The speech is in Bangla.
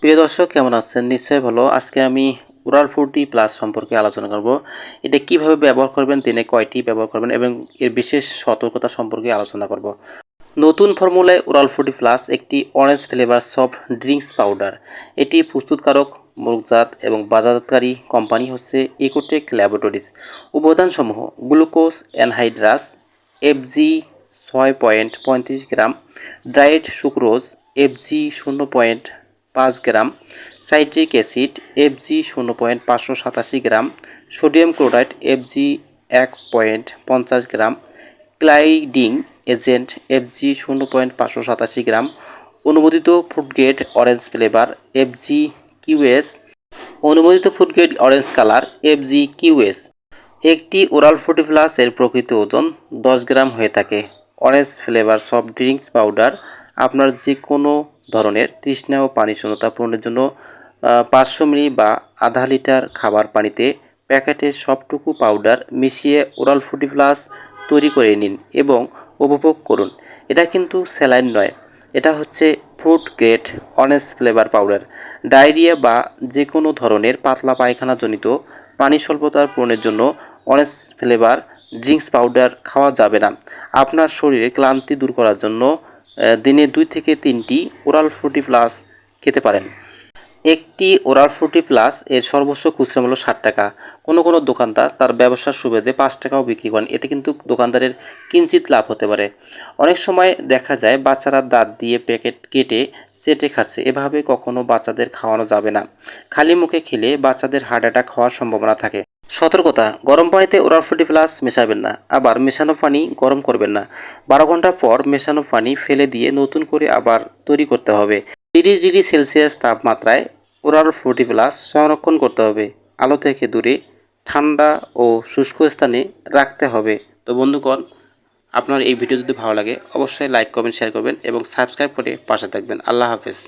প্রিয় দর্শক কেমন আছেন? নিশ্চয়ই ভালো। আজকে আমি ওরাল 40 প্লাস সম্পর্কে আলোচনা করব। এটা কিভাবে ব্যবহার করবেন, দিনে কয়টি ব্যবহার করবেন এবং এর বিশেষ সতর্কতা সম্পর্কে আলোচনা করব। নতুন ফর্মুলায় ওরাল 40 প্লাস একটি orange flavour soft drinks powder. এটি প্রস্তুতকারক মোরকজাত এবং বাজারজাতকারী কোম্পানি হচ্ছে ইকোটেক ল্যাবরেটরিজ। উপাদানসমূহ: glucose anhydrous FG 6.35 gram, dried sucrose FG 0.5 gram, citric acid FG 0.587 gram, sodium chloride FG 1.50 gram, gliding agent FG 0.587 gram, অনুমোদিত food grade orange flavour FG QS, অনুমোদিত food grade orange colour FG QS. একটি ওরাল 40 প্লাস এর প্রকৃত ওজন 10 গ্রাম হয়ে থাকে। Orange flavour soft drinks powder আপনার যে কোনো ধরনের তৃষ্ণা ও পানি শূন্যতা পূরণের জন্য 500 মিলি বা আধা লিটার খাবার পানিতে প্যাকেটের সবটুকু পাউডার মিশিয়ে ওরাল 40 প্লাস তৈরি করে নিন এবং উপভোগ করুন। এটা কিন্তু স্যালাইন নয়, এটা হচ্ছে food grade orange flavour powder. Diarrhoea বা যে কোনো ধরনের পাতলা পায়খানাজনিত পানি স্বল্পতার পূরণের জন্য অরেঞ্জ ফ্লেভার ড্রিঙ্কস পাউডার খাওয়া যাবে না। আপনার শরীরে ক্লান্তি দূর করার জন্য দিনে 2 থেকে 3টি ওরাল 40 প্লাস খেতে পারেন। একটি ওরাল 40 প্লাস এর সর্বোচ্চ খুচরা মূল্য 60 টাকা। কোনো কোনো দোকানদার তার ব্যবসার সুবাদে 5 টাকাও বিক্রি করেন। এতে কিন্তু দোকানদারের কিঞ্চিৎ লাভ হতে পারে। অনেক সময় দেখা যায় বাচ্চারা দাঁত দিয়ে প্যাকেট কেটে চেটে খাচ্ছে। এভাবে কখনো বাচ্চাদের খাওয়ানো যাবে না। খালি মুখে খেলে বাচ্চাদের হার্ট অ্যাটাক হওয়ার সম্ভাবনা থাকে। সতর্কতা: গরম পানিতে ওরাল 40 প্লাস মেশাবেন না, আবার মেশানো পানি গরম করবেন না। 12 ঘন্টা পর মেশানো পানি ফেলে দিয়ে নতুন করে আবার তৈরি করতে হবে। 30 ডিগ্রি সেলসিয়াস তাপমাত্রায় ওরাল 40 প্লাস সংরক্ষণ করতে হবে। আলো থেকে দূরে ঠান্ডা ও শুষ্ক স্থানে রাখতে হবে। তো বন্ধুগণ, আপনার এই ভিডিও যদি ভালো লাগে অবশ্যই লাইক, কমেন্ট, শেয়ার করবেন এবং সাবস্ক্রাইব করে পাশে থাকবেন। আল্লাহ হাফেজ।